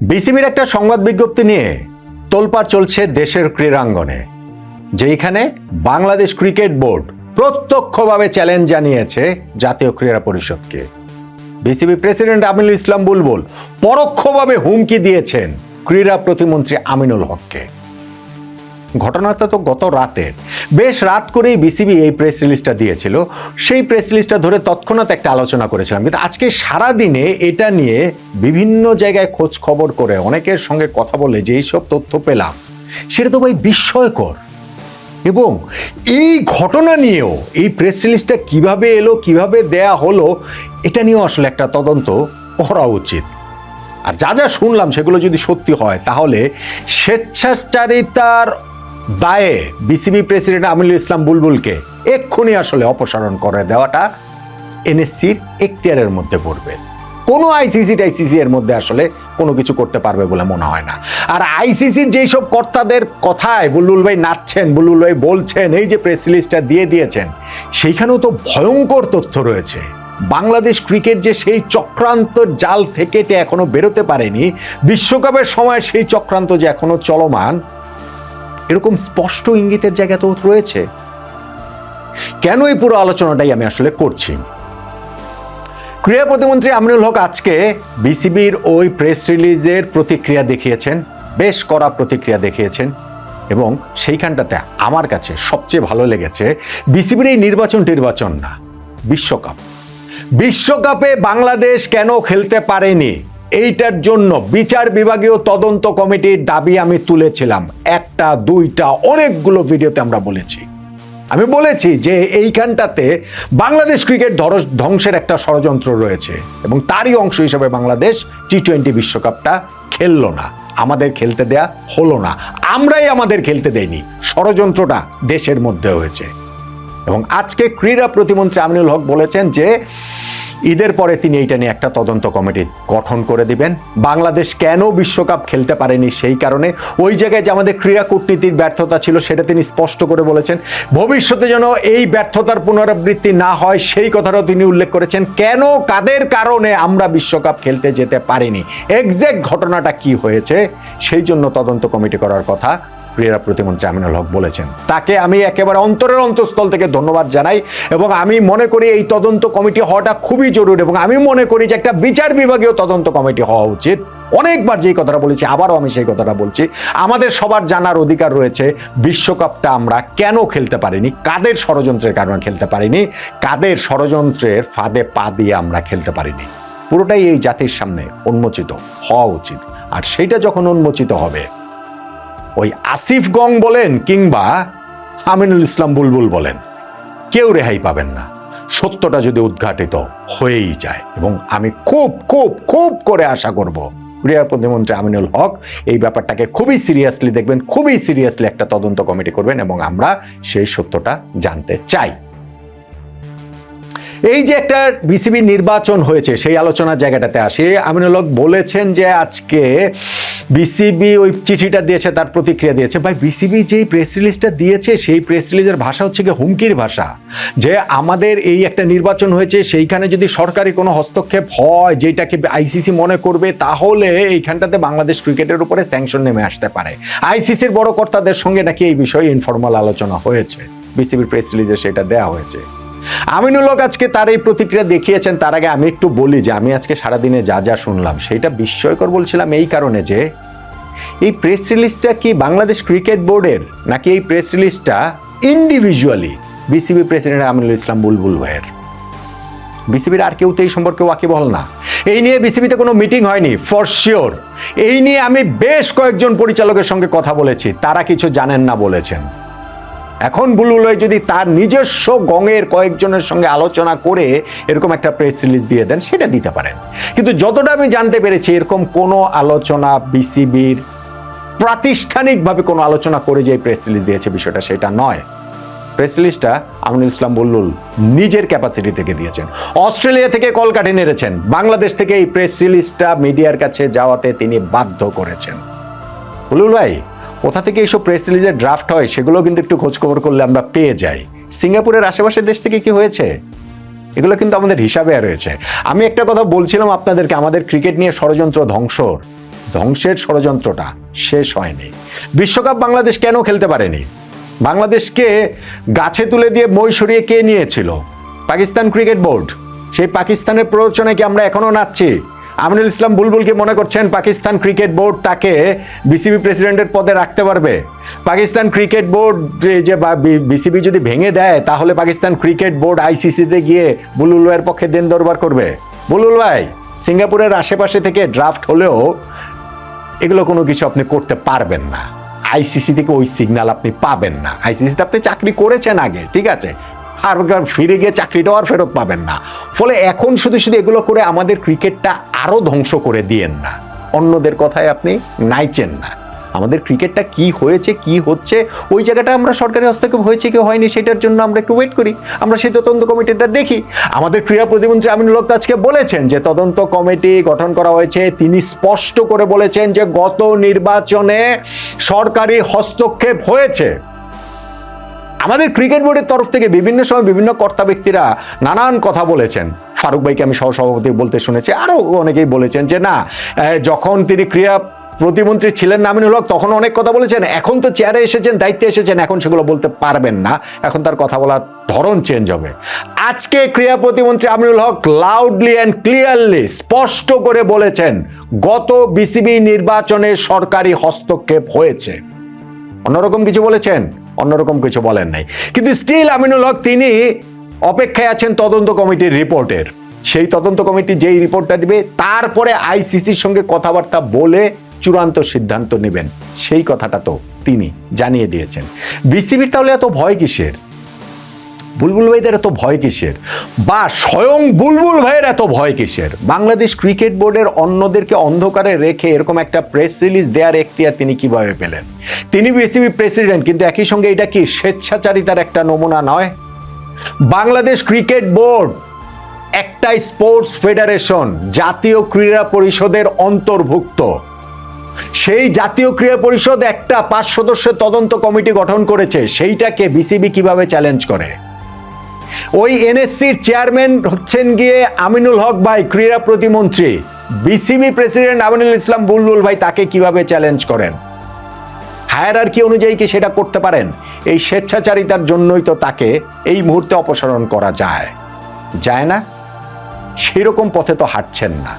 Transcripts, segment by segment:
বিসিবির একটা সংবাদ বিজ্ঞপ্তি নিয়ে তোলপাড় চলছে দেশের ক্রীড়াঙ্গনে, যেখানে বাংলাদেশ ক্রিকেট বোর্ড প্রত্যক্ষভাবে চ্যালেঞ্জ জানিয়েছে জাতীয় ক্রীড়া পরিষদকে। বিসিবি প্রেসিডেন্ট আমিনুল ইসলাম বুলবুল পরোক্ষভাবে হুমকি দিয়েছেন ক্রীড়া প্রতিমন্ত্রী আমিনুল হককে। ঘটনাটা তো গত রাতের, বেশ রাত করেই বিসিবি এই প্রেস রিলিজটা দিয়েছিল। সেই প্রেস রিলিজটা ধরে তৎক্ষণাৎ একটা আলোচনা করেছিলাম, কিন্তু আজকে সারাদিনে এটা নিয়ে বিভিন্ন জায়গায় খোঁজ খবর করে অনেকের সঙ্গে কথা বলে যেই সব তথ্য পেলাম সেটা তো ভাই বিস্ময়কর। এবং এই ঘটনা নিয়েও এই প্রেস রিলিজটা কিভাবে এলো, কিভাবে দেয়া হলো, এটা নিয়েও আসলে একটা তদন্ত করা উচিত। আর যা যা শুনলাম সেগুলো যদি সত্যি হয় তাহলে স্বেচ্ছাচারিতার দায়ে বিসিবি প্রেসিডেন্ট আমিনুল ইসলাম বুলবুলকে এক্ষুনি আসলে অপসারণ করে দেওয়াটা এনএসসির এখতিয়ারের মধ্যে পড়বে। কোনো আইসিসি এর মধ্যে আসলে কোনো কিছু করতে পারবে বলে মনে হয় না। আর আইসিসির যেই সব কর্তাদের কথায় বুলবুল ভাই নাচছেন, বুলবুল ভাই বলছেন, এই যে প্রেস রিলিজটা দিয়ে দিয়েছেন, সেইখানেও তো ভয়ঙ্কর তথ্য রয়েছে। বাংলাদেশ ক্রিকেট যে সেই চক্রান্ত জাল থেকে এখনো বেরোতে পারেনি, বিশ্বকাপের সময় সেই চক্রান্ত যে এখনো চলমান, এরকম স্পষ্ট ইঙ্গিতের জায়গা তো রয়েছে। কেন এই পুরো আলোচনাটাই আমি আসলে করছি। ক্রীড়া প্রতিমন্ত্রী আমিনুল হক আজকে বিসিবির ওই প্রেস রিলিজের প্রতিক্রিয়া দেখিয়েছেন, বেশ কড়া প্রতিক্রিয়া দেখিয়েছেন। এবং সেইখানটাতে আমার কাছে সবচেয়ে ভালো লেগেছে বিসিবির এই নির্বাচন না, বিশ্বকাপে বাংলাদেশ কেন খেলতে পারেনি এইটার জন্য বিচার বিভাগীয় তদন্ত কমিটির দাবি আমি তুলেছিলাম। একটা দুইটা অনেকগুলো ভিডিওতে আমরা বলেছি। আমি বলেছি যে এইখানটাতে বাংলাদেশ ক্রিকেট ধ্বংসের একটা ষড়যন্ত্র রয়েছে এবং তারই অংশ হিসেবে বাংলাদেশ টি-20 বিশ্বকাপটা খেললো না, আমাদের খেলতে দেয়া হলো না, আমরাই আমাদের খেলতে দেইনি, ষড়যন্ত্রটা দেশের মধ্যে হয়েছে। এবং আজকে ক্রীড়া প্রতিমন্ত্রী আমিনুল হক বলেছেন যে ঈদের পরে তিনি এইটা নিয়ে একটা তদন্ত কমিটি গঠন করে দিবেন। বাংলাদেশ কেন বিশ্বকাপ খেলতে পারেনি সেই কারণে, ওই জায়গায় যে আমাদের ক্রীড়া কূটনীতির ব্যর্থতা ছিল সেটা তিনি স্পষ্ট করে বলেছেন। ভবিষ্যতে যেন এই ব্যর্থতার পুনরাবৃত্তি না হয় সেই কথাটাও তিনি উল্লেখ করেছেন। কেন, কাদের কারণে আমরা বিশ্বকাপ খেলতে যেতে পারিনি, এক্সাক্ট ঘটনাটা কি হয়েছে, সেই জন্য তদন্ত কমিটি করার কথা ক্রীড়া প্রতিমন্ত্রী আমিনুল হক বলেছেন। তাকে আমি একেবারে অন্তরের অন্তঃস্থল থেকে ধন্যবাদ জানাই এবং আমি মনে করি এই তদন্ত কমিটি হওয়াটা খুবই জরুরি এবং আমি মনে করি যে একটা বিচার বিভাগীয় তদন্ত কমিটি হওয়া উচিত। অনেকবার যেই কথাটা বলেছি, আবারও আমি সেই কথাটা বলছি, আমাদের সবার জানার অধিকার রয়েছে বিশ্বকাপটা আমরা কেন খেলতে পারিনি, কাদের ষড়যন্ত্রের কারণে খেলতে পারিনি, কাদের ষড়যন্ত্রের ফাঁদে পা দিয়ে আমরা খেলতে পারিনি। পুরোটাই এই জাতির সামনে উন্মোচিত হওয়া উচিত। আর সেইটা যখন উন্মোচিত হবে, ওই আসিফ গং বলেন কিংবা আমিনুল ইসলাম বুলবুল বলেন, কেউ রেহাই পাবেন না, সত্যটা যদি উদ্ঘাটিত হয়েই যায়। এবং আমি খুব খুব খুব করে আশা করব ক্রীড়া প্রতিমন্ত্রী আমিনুল হক এই ব্যাপারটাকে খুবই সিরিয়াসলি দেখবেন, খুবই সিরিয়াসলি একটা তদন্ত কমিটি করবেন এবং আমরা সেই সত্যটা জানতে চাই। এই যে একটা বিসিবি নির্বাচন হয়েছে সেই আলোচনার জায়গাটাতে আসে। আমিনুল হক বলেছেন যে আজকে বিসিবি ওই চিঠিটা দিয়েছে, তার প্রতিক্রিয়া দিয়েছে। ভাই, বিসিবি যেই প্রেস রিলিজটা দিয়েছে সেই প্রেস রিলিজের ভাষা হচ্ছে কি হুমকির ভাষা, যে আমাদের এই একটা নির্বাচন হয়েছে সেইখানে যদি সরকারি কোনো হস্তক্ষেপ হয় যেটাকে আইসিসি মনে করবে, তাহলে এইখানটাতে বাংলাদেশ ক্রিকেটের উপরে স্যাংশন নেমে আসতে পারে। আইসিসির বড় কর্তাদের সঙ্গে নাকি এই বিষয়ে ইনফরমাল আলোচনা হয়েছে, বিসিবির প্রেস রিলিজে সেটা দেওয়া হয়েছে। আমিনুল হক আজকে তার এই প্রতিক্রিয়া দেখিয়েছেন। তার আগে আমি একটু বলি যে আমি আজকে সারাদিনে যা যা শুনলাম সেটা বিস্ময়কর বলছিলাম এই কারণে যে এই প্রেস রিলিজটা কি বাংলাদেশ ক্রিকেট বোর্ডের, নাকি এই প্রেস রিলিজটা individually BCB president Aminul Islam Bulbul ভাইয়ের? বিসিবির আর কেউ তো এই সম্পর্কে ওয়াকিবহাল না। এই নিয়ে বিসিবিতে কোনো মিটিং হয়নি ফর শিওর। এই নিয়ে আমি বেশ কয়েকজন পরিচালকের সঙ্গে কথা বলেছি, তারা কিছু জানেন না বলেছেন। এখন বুলবুল ভাই যদি তার নিজস্ব গঙের কয়েকজনের সঙ্গে আলোচনা করে এরকম একটা প্রেস রিলিজ দিয়ে দেন, সেটা দিতে পারেন। কিন্তু যতটা আমি জানতে পেরেছি এরকম কোনো আলোচনা বিসিবির প্রাতিষ্ঠানিকভাবে কোনো আলোচনা করে যে প্রেস রিলিজ দিয়েছে বিষয়টা সেটা নয়। প্রেস রিলিজটা আমিনুল ইসলাম বুলবুল নিজের ক্যাপাসিটি থেকে দিয়েছেন। অস্ট্রেলিয়া থেকে কলকাঠি নেড়েছেন, বাংলাদেশ থেকে এই প্রেস রিলিজটা মিডিয়ার কাছে যাওয়াতে তিনি বাধ্য করেছেন। বুলবুল ভাই, কোথা থেকে এইসব প্রেস রিলিজের ড্রাফট হয় সেগুলো কিন্তু একটু খোঁজখবর করলে আমরা পেয়ে যাই। সিঙ্গাপুরের আশেপাশের দেশ থেকে কি হয়েছে এগুলো কিন্তু আমাদের হিসাবে রয়েছে। আমি একটা কথা বলছিলাম আপনাদেরকে, আমাদের ক্রিকেট নিয়ে ষড়যন্ত্র ধ্বংসর ধ্বংসের ষড়যন্ত্রটা শেষ হয়নি। বিশ্বকাপ বাংলাদেশ কেন খেলতে পারেনি? বাংলাদেশকে গাছে তুলে দিয়ে মই সরিয়ে কে নিয়েছিল? Pakistan cricket board. সেই পাকিস্তানের প্ররোচনায় কি আমরা এখনো নাচছি? আমিনুল ইসলাম বুলবুলকে মনে করছেন পাকিস্তান ক্রিকেট বোর্ড তাকে বিসিবি প্রেসিডেন্টের পদে রাখতে পারবে? পাকিস্তান ক্রিকেট বোর্ড যে বিসিবি যদি ভেঙে দেয় তাহলে পাকিস্তান ক্রিকেট বোর্ড আইসিসিতে গিয়ে বুলবুল ভাইয়ের পক্ষে দেন দরবার করবে? বুলবুল ভাই, সিঙ্গাপুরের আশেপাশে থেকে ড্রাফট হলেও এগুলো কোনো কিছু আপনি করতে পারবেন না। আইসিসি থেকে ওই সিগন্যাল আপনি পাবেন না। আইসিসিতে আপনি চাকরি করেছেন আগে, ঠিক আছে, আর ফিরে গিয়ে চাকরিটাও আর ফেরত পাবেন না। ফলে এখন শুধু শুধু এগুলো করে আমাদের ক্রিকেটটা আরো ধ্বংস করে দিয়েন না। অন্যদের কথায় আপনি নাইচেন না। আমাদের ক্রিকেটটা কি হয়েছে, কি হচ্ছে, ওই জায়গাটা আমরা সরকারি হস্তক্ষেপ হয়েছে কি হয়নি সেটার জন্য আমরা একটু ওয়েট করি, আমরা সেই তদন্ত কমিটিটা দেখি। আমাদের ক্রীড়া প্রতিমন্ত্রী আমিনুল হক আজকে বলেছেন যে তদন্ত কমিটি গঠন করা হয়েছে। তিনি স্পষ্ট করে বলেছেন যে গত নির্বাচনে সরকারি হস্তক্ষেপ হয়েছে। আমাদের ক্রিকেট বোর্ডের তরফ থেকে বিভিন্ন সময় বিভিন্ন কর্তা ব্যক্তিরা নানান কথা বলেছেন। ফারুক ভাইকে আমি সহসভাপতি বলতে শুনেছি, আরও অনেকেই বলেছেন যে না, যখন তিনি ক্রীড়া প্রতিমন্ত্রী ছিলেন না আমিনুল হক তখন অনেক কথা বলেছেন, এখন তো চেয়ারে এসেছেন, দায়িত্বে এসেছেন, এখন সেগুলো বলতে পারবেন না, এখন তার কথা বলার ধরন চেঞ্জ হবে। আজকে ক্রীড়া প্রতিমন্ত্রী আমিনুল হক লাউডলি অ্যান্ড ক্লিয়ারলি স্পষ্ট করে বলেছেন গত বিসিবি নির্বাচনে সরকারি হস্তক্ষেপ হয়েছে। অন্যরকম কিছু বলেছেন? অন্যরকম কিছু বলেন নাই। কিন্তু স্টিল আমিনুল হক তিনি অপেক্ষায় আছেন তদন্ত কমিটির রিপোর্টের। সেই তদন্ত কমিটি যেই রিপোর্টটা দিবে তারপরে আইসিসির সঙ্গে কথাবার্তা বলে চূড়ান্ত সিদ্ধান্ত নেবেন, সেই কথাটা তো তিনি জানিয়ে দিয়েছেন। বিসিবির তাহলে এত ভয় কিসের? বুলবুল ভাইদের এত ভয় কিসের? বা স্বয়ং বুলবুল ভাইয়ের এত ভয় কিসের? বাংলাদেশ ক্রিকেট বোর্ডের অন্যদেরকে অন্ধকারে রেখে এরকম একটা প্রেস রিলিজ দেওয়ার এখতিয়ার তিনি কিভাবে পেলেন? তিনি বিসিবি প্রেসিডেন্ট, কিন্তু একই সঙ্গে এটা কি স্বেচ্ছাচারিতার একটা নমুনা নয়? বাংলাদেশ ক্রিকেট বোর্ড একটা স্পোর্টস ফেডারেশন, জাতীয় ক্রীড়া পরিষদের অন্তর্ভুক্ত। সেই জাতীয় ক্রীড়া পরিষদ একটা 5 সদস্যের তদন্ত কমিটি গঠন করেছে, সেইটাকে বিসিবি কিভাবে চ্যালেঞ্জ করে? ওই এনএসসির চেয়ারম্যান হচ্ছেন গিয়ে আমিনুল হক ভাই, ক্রীড়া প্রতিমন্ত্রী। বিসিবি প্রেসিডেন্ট আমিনুল ইসলাম বুলবুল ভাই তাকে কিভাবে চ্যালেঞ্জ করেন? হায়ারার্কি অনুযায়ী কি সেটা করতে পারেন? এই স্বেচ্ছাচারিতার জন্যই তো তাকে এই মুহূর্তে অপসারণ করা যায় না? সেরকম পথে তো হাঁটছেন না।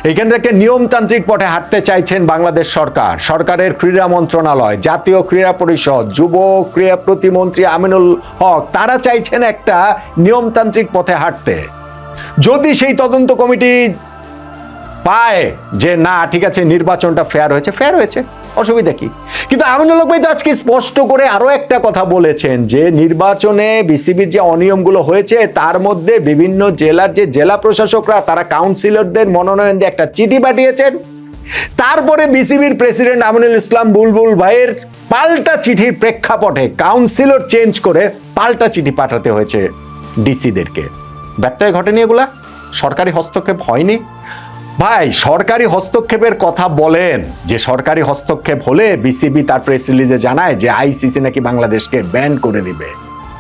এখান থেকে নিয়মতান্ত্রিক পথে হাঁটতে চাইছেন বাংলাদেশ সরকার, সরকারের ক্রীড়া মন্ত্রণালয়, জাতীয় ক্রীড়া পরিষদ, যুব ক্রীড়া প্রতিমন্ত্রী আমিনুল হক, তারা চাইছেন একটা নিয়মতান্ত্রিক পথে হাঁটতে। যদি সেই তদন্ত কমিটি পায় যে না ঠিক আছে নির্বাচনটা ফেয়ার হয়েছে, অসুবিধা কি? কিন্তু আমিনুল হক ভাই তো আজকে স্পষ্ট করে আরো একটা কথা বলেছেন যে নির্বাচনে বিসিবির যে অনিয়মগুলো হয়েছে তার মধ্যে বিভিন্ন জেলার যে জেলা প্রশাসকরা তারা কাউন্সিলরদের মনোনয়ন দিয়ে একটা চিঠি পাঠিয়েছেন। তারপরে বিসিবির প্রেসিডেন্ট আমিনুল ইসলাম বুলবুল ভাইয়ের পাল্টা চিঠির প্রেক্ষাপটে কাউন্সিলর চেঞ্জ করে পাল্টা চিঠি পাঠাতে হয়েছে ডিসিদেরকে। ব্যত্যয় ঘটেনি এগুলা? সরকারি হস্তক্ষেপ হয়নি? ভাই, সরকারি হস্তক্ষেপের কথা বলেন যে সরকারি হস্তক্ষেপ হলে বিসিবি তার প্রেস রিলিজে জানায় যে আইসিসি নাকি বাংলাদেশকে ব্যান করে দিবে,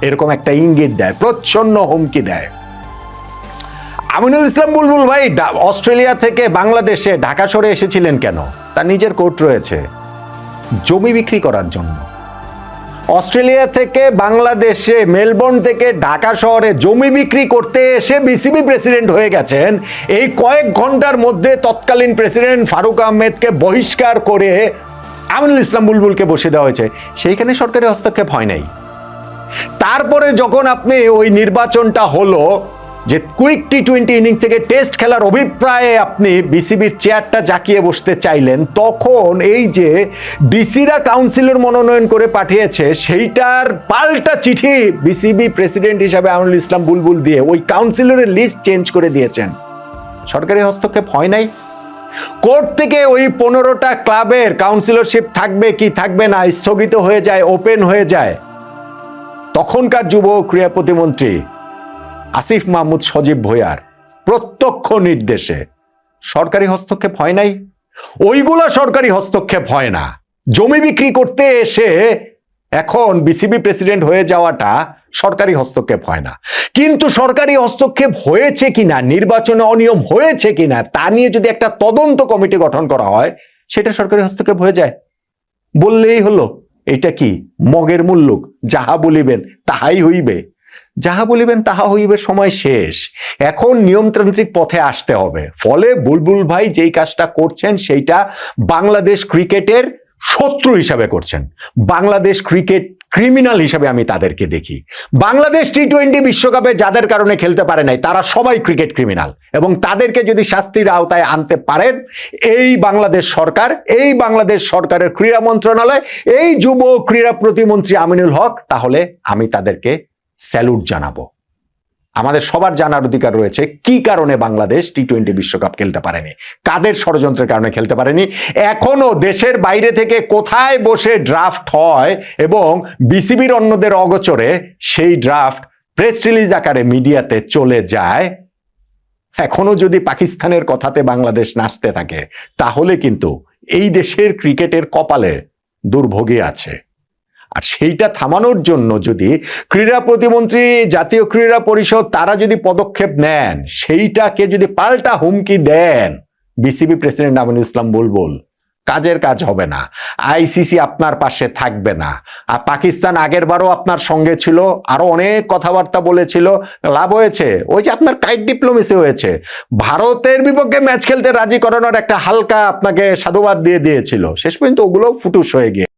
এরকম একটা ইঙ্গিত দেয়, প্রচ্ছন্ন হুমকি দেয়। আমিনুল ইসলাম বুলবুল ভাই অস্ট্রেলিয়া থেকে বাংলাদেশে ঢাকা শহরে এসেছিলেন কেন? তার নিজের কোর্ট রয়েছে, জমি বিক্রি করার জন্য। অস্ট্রেলিয়া থেকে বাংলাদেশে, মেলবোর্ন থেকে ঢাকা শহরে জমি বিক্রি করতে এসে বিসিবি প্রেসিডেন্ট হয়ে গেছেন। এই কয়েক ঘন্টার মধ্যে তৎকালীন প্রেসিডেন্ট ফারুক আহমেদকে বহিষ্কার করে আমিনুল ইসলাম বুলবুলকে বসিয়ে দেওয়া হয়েছে, সেইখানে সরকারি হস্তক্ষেপ হয় নাই। তারপরে যখন আপনি ওই নির্বাচনটা হলো যে কুইক টি-20 ইনিংস থেকে টেস্ট খেলার অভিপ্রায়ে আপনি বিসিবির চেয়ারটা জাকিয়ে বসতে চাইলেন, তখন এই যে ডিসিরা কাউন্সিলর মনোনয়ন করে পাঠিয়েছে সেইটার পাল্টা চিঠি বিসিবি প্রেসিডেন্ট হিসাবে আমিনুল ইসলাম বুলবুল দিয়ে ওই কাউন্সিলরের লিস্ট চেঞ্জ করে দিয়েছেন। সরকারি হস্তক্ষেপ হয় নাই? কোর্ট থেকে ওই 15টা ক্লাবের কাউন্সিলরশিপ থাকবে কি থাকবে না স্থগিত হয়ে যায়, ওপেন হয়ে যায়। তখনকার যুব ক্রীড়া প্রতিমন্ত্রী আসিফ মাহমুদ সজীব ভুঁইয়ার প্রত্যক্ষ নির্দেশে সরকারি হস্তক্ষেপ হয় নাই? ওইগুলা সরকারি হস্তক্ষেপ হয় না। জমি বিক্রি করতে এসে এখন বিসিবি প্রেসিডেন্ট হয়ে যাওয়াটা সরকারি হস্তক্ষেপ হয় না। কিন্তু সরকারি হস্তক্ষেপ হয়েছে কিনা, নির্বাচনে অনিয়ম হয়েছে কিনা তা নিয়ে যদি একটা তদন্ত কমিটি গঠন করা হয়, সেটা সরকারি হস্তক্ষেপ হয়ে যায়, বললেই হলো। এটা কি মগের মুল্লুক, যাহা বলিবেন তাহাই হইবে, যাহা বলিবেন তাহা হইবে, সময় শেষ। এখন নিয়মতান্ত্রিক পথে আসতে হবে। ফলে বুলবুল ভাই যেই কাজটা করছেন সেইটা বাংলাদেশ ক্রিকেটের শত্রু হিসাবে করছেন, বাংলাদেশ ক্রিকেট ক্রিমিনাল হিসাবে আমি তাদেরকে দেখি। বাংলাদেশ টি-20 বিশ্বকাপে যাদের কারণে খেলতে পারে নাই তারা সবাই ক্রিকেট ক্রিমিনাল, এবং তাদেরকে যদি শাস্তির আওতায় আনতে পারেন এই বাংলাদেশ সরকার, এই বাংলাদেশ সরকারের ক্রীড়া মন্ত্রণালয়, এই যুব ক্রীড়া প্রতিমন্ত্রী আমিনুল হক, তাহলে আমি তাদেরকে স্যালুট জানাবো। আমাদের সবার জানার অধিকার রয়েছে কি কারণে বাংলাদেশ টি-20 বিশ্বকাপ খেলতে পারেনি, কাদের ষড়যন্ত্রের কারণে খেলতে পারেনি। এখনো দেশের বাইরে থেকে কোথায় বসে ড্রাফট হয় এবং বিসিবির অন্যদের অগোচরে সেই ড্রাফট প্রেস রিলিজ আকারে মিডিয়াতে চলে যায়। এখনো যদি পাকিস্তানের কথাতে বাংলাদেশ নাচতে থাকে তাহলে কিন্তু এই দেশের ক্রিকেটের কপালে দুর্ভোগী আছে। আর সেইটা থামানোর জন্য যদি ক্রীড়া প্রতিমন্ত্রী, জাতীয় ক্রীড়া পরিষদ তারা যদি পদক্ষেপ নেন, সেইটাকে যদি পাল্টা হুমকি দেন বিসিবি প্রেসিডেন্ট আমিনুল ইসলাম বুলবুল, কাজের কাজ হবে না। আইসিসি আপনার পাশে থাকবে না। আর পাকিস্তান আগের বারও আপনার সঙ্গে ছিল, আরো অনেক কথাবার্তা বলেছিল, লাভ হয়েছে ওই যে আপনার কাইট ডিপ্লোমেসি হয়েছে। ভারতের বিপক্ষে ম্যাচ খেলতে রাজি করানোর একটা হালকা আপনাকে সাধুবাদ দিয়ে দিয়েছিল, শেষ পর্যন্ত ওগুলো ফুটুস হয়ে গিয়ে